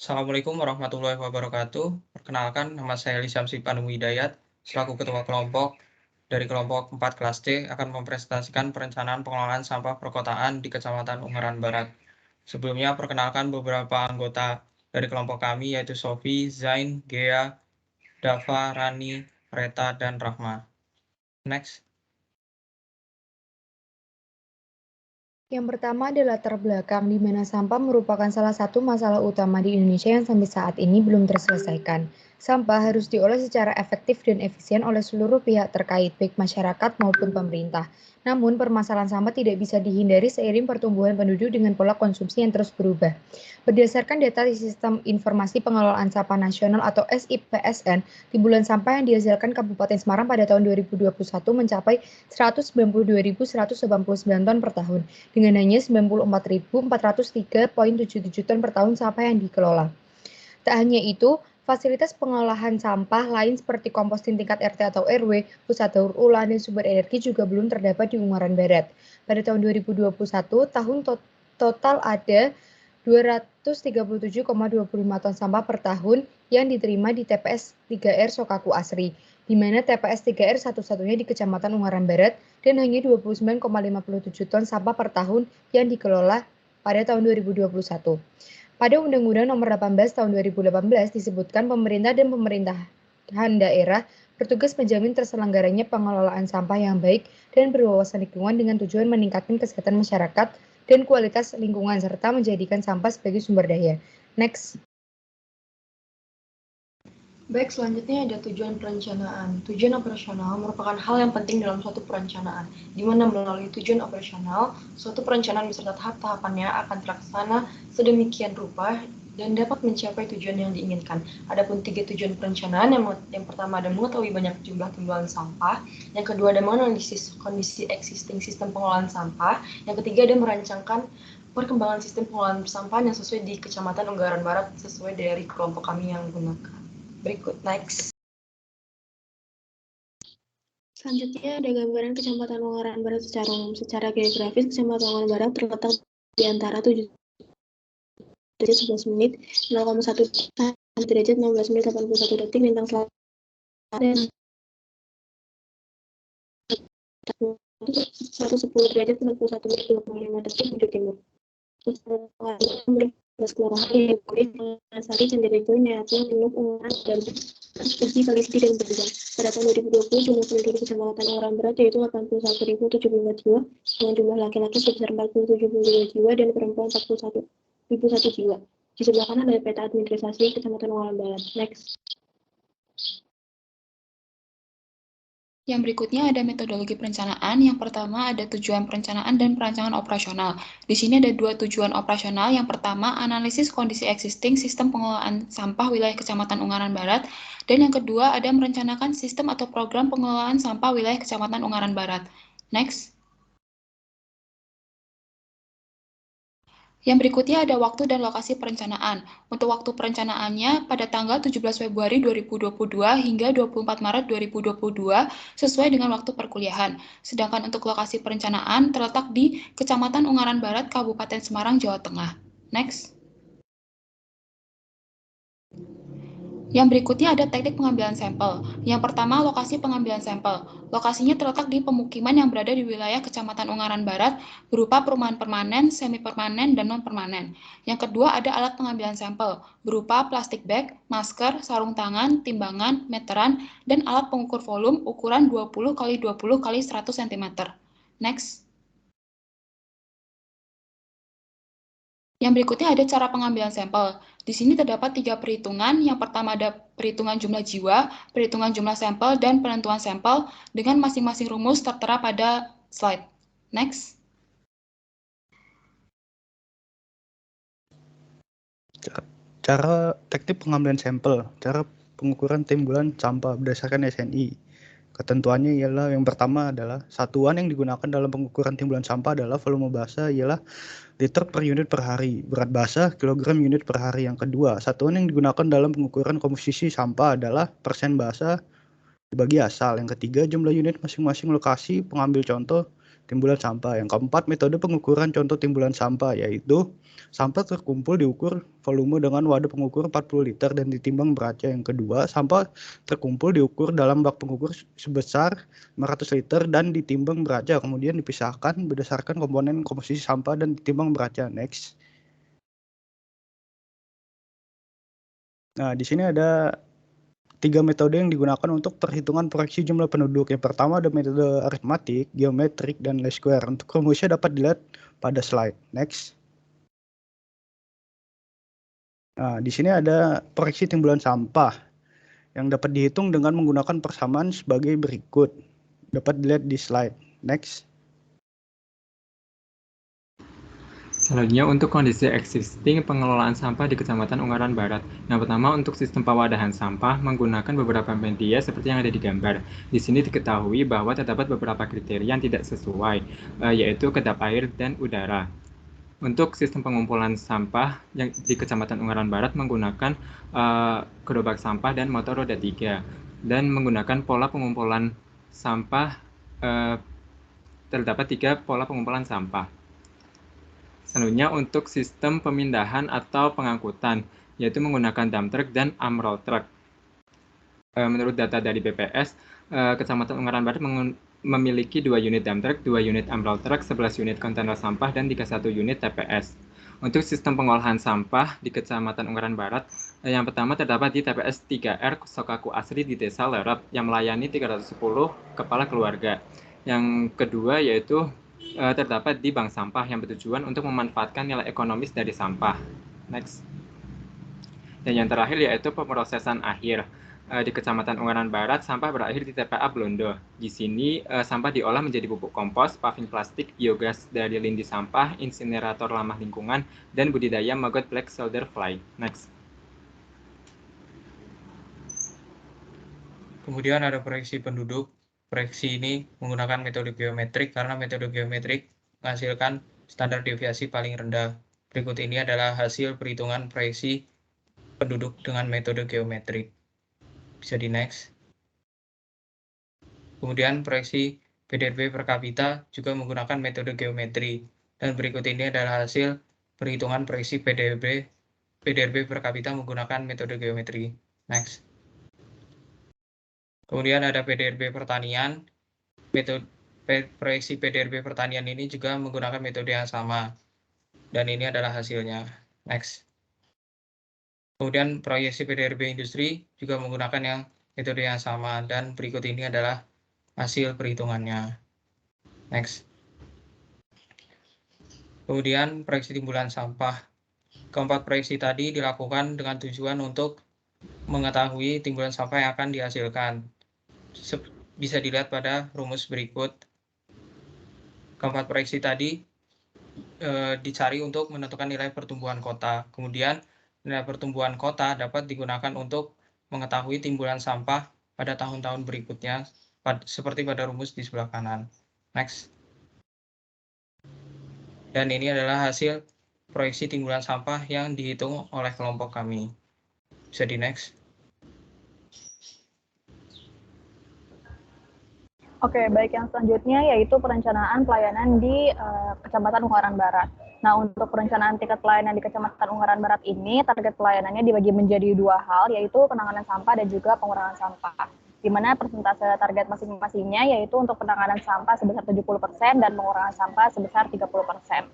Assalamualaikum warahmatullahi wabarakatuh. Perkenalkan, nama saya Lisyamsi Pandu Hidayat, selaku Ketua Kelompok dari kelompok 4 kelas C akan mempresentasikan perencanaan pengelolaan sampah perkotaan di Kecamatan Ungaran Barat. Sebelumnya, perkenalkan beberapa anggota dari kelompok kami, yaitu Sofi, Zain, Gea, Dava, Rani, Reta, dan Rahma. Next. Yang pertama adalah latar belakang, di mana sampah merupakan salah satu masalah utama di Indonesia yang sampai saat ini belum terselesaikan. Sampah harus diolah secara efektif dan efisien oleh seluruh pihak terkait, baik masyarakat maupun pemerintah. Namun, permasalahan sampah tidak bisa dihindari seiring pertumbuhan penduduk dengan pola konsumsi yang terus berubah. Berdasarkan data di Sistem Informasi Pengelolaan Sampah Nasional atau SIPSN, timbulan sampah yang dihasilkan Kabupaten Semarang pada tahun 2021 mencapai 192.189 ton per tahun, dengan hanya 94.403,77 ton per tahun sampah yang dikelola. Tak hanya itu, fasilitas pengolahan sampah lain seperti komposting tingkat RT atau RW, pusat daur ulang, dan sumber energi juga belum terdapat di Ungaran Barat. Pada tahun 2021, total ada 237,25 ton sampah per tahun yang diterima di TPS 3R Sokaku Asri, di mana TPS 3R satu-satunya di Kecamatan Ungaran Barat, dan hanya 29,57 ton sampah per tahun yang dikelola pada tahun 2021. Pada Undang-Undang Nomor 18 Tahun 2018 disebutkan pemerintah dan pemerintahan daerah bertugas menjamin terselenggaranya pengelolaan sampah yang baik dan berwawasan lingkungan dengan tujuan meningkatkan kesehatan masyarakat dan kualitas lingkungan serta menjadikan sampah sebagai sumber daya. Next. Baik, selanjutnya ada tujuan perencanaan. Tujuan operasional merupakan hal yang penting dalam suatu perencanaan, di mana melalui tujuan operasional, suatu perencanaan beserta tahap-tahapannya akan terlaksana sedemikian rupa dan dapat mencapai tujuan yang diinginkan. Adapun 3 tujuan perencanaan, yang pertama ada mengetahui banyak jumlah timbulan sampah, yang kedua ada menganalisis kondisi existing sistem pengelolaan sampah, yang ketiga ada merancangkan perkembangan sistem pengelolaan sampah yang sesuai di Kecamatan Ungaran Barat sesuai dari kelompok kami yang gunakan. Berikut, next. Selanjutnya ada gambaran Kecamatan Ungaran Barat secara umum. Secara geografis, Kecamatan Ungaran Barat terletak di antara 7 derajat 11 menit, 0,1 derajat 16 menit 81 detik lintang selatan dan 110 derajat 41 menit 25 detik ujung timur. Kelurahan yang Sari, Cenderejo, Nyatu, Minuk, Ungaran, dan Pergi, Kalisti, dan Berjuang. Pada tahun 2020, jumlah penduduk Kecamatan Ungaran Barat yaitu 81.075 jiwa, dengan jumlah laki-laki sebesar 47.000 jiwa dan perempuan 41.001 jiwa. Di sebelah kanan ada peta administrasi Kecamatan Ungaran Barat. Next. Yang berikutnya ada metodologi perencanaan. Yang pertama ada tujuan perencanaan dan perancangan operasional. Di sini ada 2 tujuan operasional. Yang pertama, analisis kondisi existing sistem pengelolaan sampah wilayah Kecamatan Ungaran Barat. Dan yang kedua, ada merencanakan sistem atau program pengelolaan sampah wilayah Kecamatan Ungaran Barat. Next. Yang berikutnya ada waktu dan lokasi perencanaan. Untuk waktu perencanaannya pada tanggal 17 Februari 2022 hingga 24 Maret 2022 sesuai dengan waktu perkuliahan. Sedangkan untuk lokasi perencanaan terletak di Kecamatan Ungaran Barat, Kabupaten Semarang, Jawa Tengah. Next. Yang berikutnya ada teknik pengambilan sampel. Yang pertama, lokasi pengambilan sampel. Lokasinya terletak di pemukiman yang berada di wilayah Kecamatan Ungaran Barat berupa perumahan permanen, semi-permanen, dan non-permanen. Yang kedua ada alat pengambilan sampel berupa plastik bag, masker, sarung tangan, timbangan, meteran, dan alat pengukur volume ukuran 20 x 20 x 100 cm. Next. Yang berikutnya ada cara pengambilan sampel. Di sini terdapat 3 perhitungan. Yang pertama ada perhitungan jumlah jiwa, perhitungan jumlah sampel, dan penentuan sampel dengan masing-masing rumus tertera pada slide. Next. Cara teknik pengambilan sampel, cara pengukuran timbulan sampah berdasarkan SNI. Ketentuannya ialah yang pertama adalah satuan yang digunakan dalam pengukuran timbulan sampah adalah volume basah ialah liter per unit per hari, berat basah kilogram unit per hari. Yang kedua, satuan yang digunakan dalam pengukuran komposisi sampah adalah persen basah dibagi asal. Yang ketiga, jumlah unit masing-masing lokasi pengambil contoh timbulan sampah. Yang keempat, metode pengukuran contoh timbulan sampah, yaitu sampah terkumpul diukur volume dengan wadah pengukur 40 liter dan ditimbang beratnya. Yang kedua, sampah terkumpul diukur dalam bak pengukur sebesar 500 liter dan ditimbang beratnya, kemudian dipisahkan berdasarkan komponen komposisi sampah dan ditimbang beratnya. Next. Nah, di sini ada 3 metode yang digunakan untuk perhitungan proyeksi jumlah penduduk. Yang pertama ada metode aritmatik, geometrik, dan least square. Untuk rumusnya dapat dilihat pada slide. Next. Nah, di sini ada proyeksi timbulan sampah yang dapat dihitung dengan menggunakan persamaan sebagai berikut. Dapat dilihat di slide. Next. Selanjutnya untuk kondisi existing pengelolaan sampah di Kecamatan Ungaran Barat. Yang pertama untuk sistem pewadahan sampah menggunakan beberapa media seperti yang ada di gambar. Di sini diketahui bahwa terdapat beberapa kriteria yang tidak sesuai, yaitu kedap air dan udara. Untuk sistem pengumpulan sampah yang di Kecamatan Ungaran Barat menggunakan gerobak sampah dan motor roda 3 dan menggunakan pola pengumpulan sampah, terdapat 3 pola pengumpulan sampah. Selanjutnya untuk sistem pemindahan atau pengangkutan, yaitu menggunakan dump truck dan AMROL truck. Menurut data dari BPS, Kecamatan Ungaran Barat memiliki 2 unit dump truck, 2 unit AMROL truck, 11 unit kontainer sampah, dan 31 unit TPS. Untuk sistem pengolahan sampah di Kecamatan Ungaran Barat, yang pertama terdapat di TPS 3R Sokaku Asri di Desa Lerep yang melayani 310 kepala keluarga. Yang kedua yaitu terdapat di bank sampah yang bertujuan untuk memanfaatkan nilai ekonomis dari sampah. Next. Dan yang terakhir yaitu pemrosesan akhir. Di Kecamatan Ungaran Barat, sampah berakhir di TPA Blondo. Di sini sampah diolah menjadi pupuk kompos, paving plastik, biogas dari lindi sampah, insinerator ramah lingkungan, dan budidaya maggot black shoulder fly. Next. Kemudian ada proyeksi penduduk. Proyeksi ini menggunakan metode geometrik karena metode geometrik menghasilkan standar deviasi paling rendah. Berikut ini adalah hasil perhitungan proyeksi penduduk dengan metode geometrik. Bisa di next. Kemudian proyeksi PDRB per kapita juga menggunakan metode geometri. Dan berikut ini adalah hasil perhitungan proyeksi PDRB per kapita menggunakan metode geometri. Next. Kemudian ada PDRB pertanian. Metode proyeksi PDRB pertanian ini juga menggunakan metode yang sama. Dan ini adalah hasilnya. Next. Kemudian proyeksi PDRB industri juga menggunakan metode yang sama. Dan berikut ini adalah hasil perhitungannya. Next. Kemudian proyeksi timbulan sampah. Keempat proyeksi tadi dilakukan dengan tujuan untuk mengetahui timbulan sampah yang akan dihasilkan. Bisa dilihat pada rumus berikut. Keempat proyeksi tadi dicari untuk menentukan nilai pertumbuhan kota. Kemudian nilai pertumbuhan kota dapat digunakan untuk mengetahui timbulan sampah pada tahun-tahun berikutnya, seperti pada rumus di sebelah kanan. Next. Dan ini adalah hasil proyeksi timbulan sampah yang dihitung oleh kelompok kami. Bisa di next. Oke, baik, yang selanjutnya yaitu perencanaan pelayanan di Kecamatan Ungaran Barat. Nah, untuk perencanaan tiket pelayanan di Kecamatan Ungaran Barat ini, target pelayanannya dibagi menjadi 2 hal, yaitu penanganan sampah dan juga pengurangan sampah. Di mana persentase target masing-masingnya yaitu untuk penanganan sampah sebesar 70% dan pengurangan sampah sebesar 30%.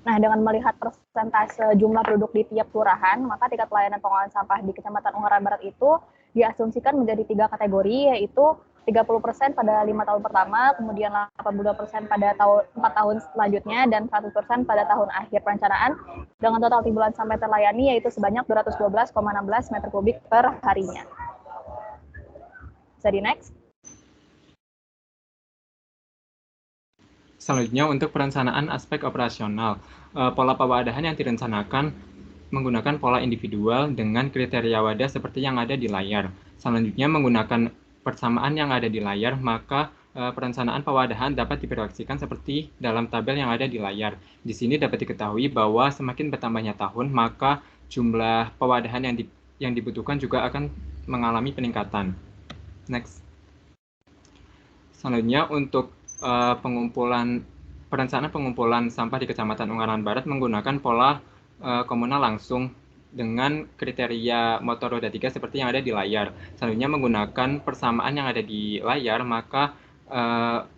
Nah, dengan melihat persentase jumlah penduduk di tiap kelurahan, maka tingkat pelayanan pengolahan sampah di Kecamatan Ungaran Barat itu diasumsikan menjadi 3 kategori, yaitu 30% pada 5 tahun pertama, kemudian 82% pada 4 tahun selanjutnya, dan 100% pada tahun akhir perencanaan, dengan total timbulan sampah terlayani yaitu sebanyak 212,16 meter kubik per harinya. Bisa di next. Selanjutnya untuk perencanaan aspek operasional. Pola pewadahan yang direncanakan menggunakan pola individual dengan kriteria wadah seperti yang ada di layar. Selanjutnya menggunakan persamaan yang ada di layar, maka perencanaan pewadahan dapat diproyeksikan seperti dalam tabel yang ada di layar. Di sini dapat diketahui bahwa semakin bertambahnya tahun, maka jumlah pewadahan yang dibutuhkan juga akan mengalami peningkatan. Next. Selanjutnya untuk perencanaan pengumpulan sampah di Kecamatan Ungaran Barat menggunakan pola komunal langsung dengan kriteria motor roda 3 seperti yang ada di layar. Selanjutnya menggunakan persamaan yang ada di layar, maka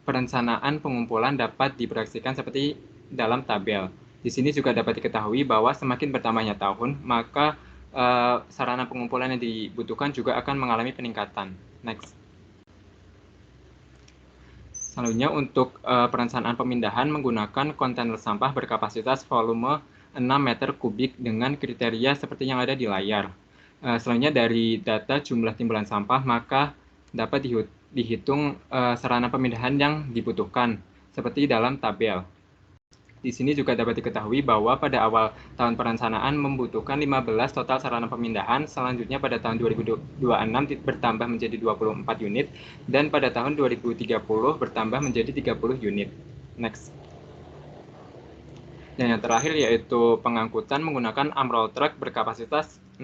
perencanaan pengumpulan dapat diproyeksikan seperti dalam tabel. Di sini juga dapat diketahui bahwa semakin bertambahnya tahun, maka sarana pengumpulan yang dibutuhkan juga akan mengalami peningkatan. Next. Selanjutnya untuk perencanaan pemindahan menggunakan kontainer sampah berkapasitas volume 6 meter kubik dengan kriteria seperti yang ada di layar. Selanjutnya dari data jumlah timbulan sampah, maka dapat dihitung sarana pemindahan yang dibutuhkan seperti dalam tabel. Di sini juga dapat diketahui bahwa pada awal tahun perencanaan membutuhkan 15 total sarana pemindahan, selanjutnya pada tahun 2026 bertambah menjadi 24 unit, dan pada tahun 2030 bertambah menjadi 30 unit. Next. Dan yang terakhir yaitu pengangkutan menggunakan AMROL truck berkapasitas 6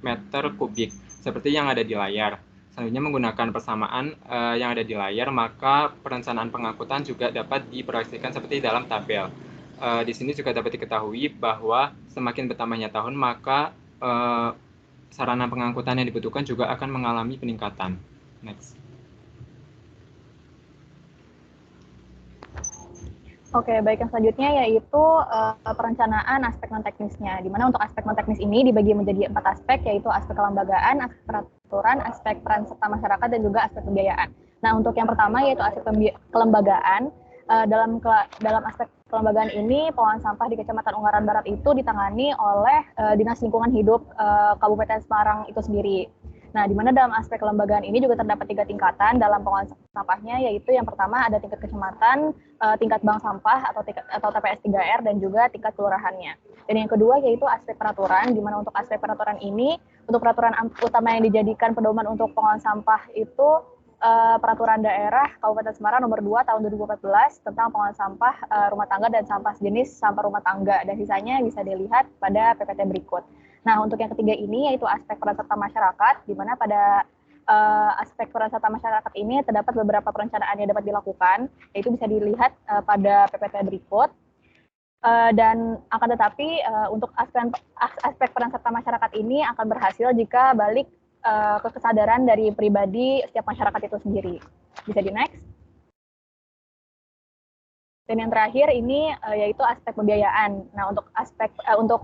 meter kubik, seperti yang ada di layar. Selanjutnya menggunakan persamaan yang ada di layar, maka perencanaan pengangkutan juga dapat diproyeksikan seperti dalam tabel. Di sini juga dapat diketahui bahwa semakin bertambahnya tahun, maka sarana pengangkutan yang dibutuhkan juga akan mengalami peningkatan. Next. Oke, baik, yang selanjutnya yaitu perencanaan aspek non-teknisnya, di mana untuk aspek non-teknis ini dibagi menjadi 4 aspek, yaitu aspek kelembagaan, aspek peraturan, aspek peran serta masyarakat, dan juga aspek pembiayaan. Nah, untuk yang pertama yaitu aspek kelembagaan, dalam aspek kelembagaan ini, pengelolaan sampah di Kecamatan Ungaran Barat itu ditangani oleh Dinas Lingkungan Hidup Kabupaten Semarang itu sendiri. Nah, di mana dalam aspek kelembagaan ini juga terdapat 3 tingkatan dalam pengelolaan sampahnya, yaitu yang pertama ada tingkat kecamatan, tingkat bank sampah atau TPS 3R, dan juga tingkat kelurahannya. Dan yang kedua yaitu aspek peraturan, di mana untuk aspek peraturan ini, untuk peraturan utama yang dijadikan pedoman untuk pengelolaan sampah itu Peraturan Daerah Kabupaten Semarang Nomor 2 Tahun 2014 tentang pengelolaan sampah rumah tangga dan sampah sejenis sampah rumah tangga, dan sisanya bisa dilihat pada PPT berikut. Nah, untuk yang ketiga ini yaitu aspek peran serta masyarakat, di mana pada aspek peran serta masyarakat ini terdapat beberapa perencanaan yang dapat dilakukan, yaitu bisa dilihat pada PPT berikut. Dan akan tetapi untuk aspek peran serta masyarakat ini akan berhasil jika balik ke kesadaran dari pribadi setiap masyarakat itu sendiri. Bisa di next. Dan yang terakhir ini yaitu aspek pembiayaan. Nah, untuk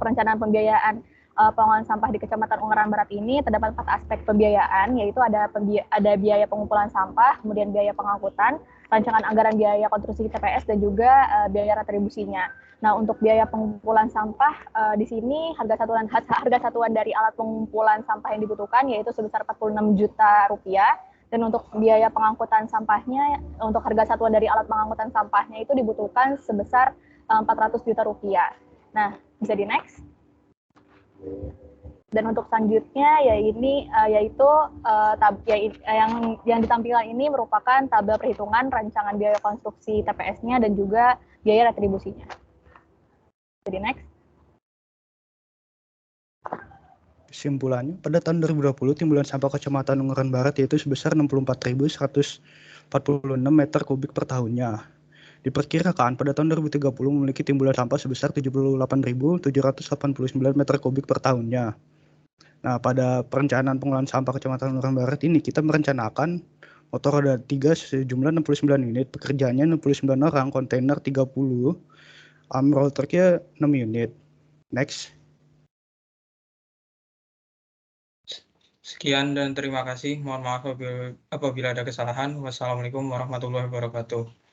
perencanaan pembiayaan pengelolaan sampah di Kecamatan Ungaran Barat ini terdapat 4 aspek pembiayaan, yaitu ada biaya pengumpulan sampah, kemudian biaya pengangkutan, rancangan anggaran biaya konstruksi TPS, dan juga biaya retribusinya. Nah, untuk biaya pengumpulan sampah di sini harga satuan dari alat pengumpulan sampah yang dibutuhkan yaitu sebesar 46 juta rupiah, dan untuk biaya pengangkutan sampahnya, untuk harga satuan dari alat pengangkutan sampahnya itu dibutuhkan sebesar 400 juta rupiah. Nah, bisa di next. Dan untuk selanjutnya yaitu yang ditampilkan ini merupakan tabel perhitungan rancangan biaya konstruksi TPS-nya dan juga biaya retribusinya. Jadi next. Kesimpulannya, pada tahun 2020 timbulan sampah Kecamatan Ungaran Barat yaitu sebesar 64.146 meter kubik per tahunnya. Diperkirakan pada tahun 2030 memiliki timbulan sampah sebesar 78.789 meter kubik per tahunnya. Nah, pada perencanaan pengelolaan sampah Kecamatan Ungaran Barat ini kita merencanakan motor roda 3 sejumlah 69 unit, pekerjaannya 69 orang, kontainer 30, AMROL truknya 6 unit. Next. Sekian dan terima kasih. Mohon maaf apabila ada kesalahan. Wassalamualaikum warahmatullahi wabarakatuh.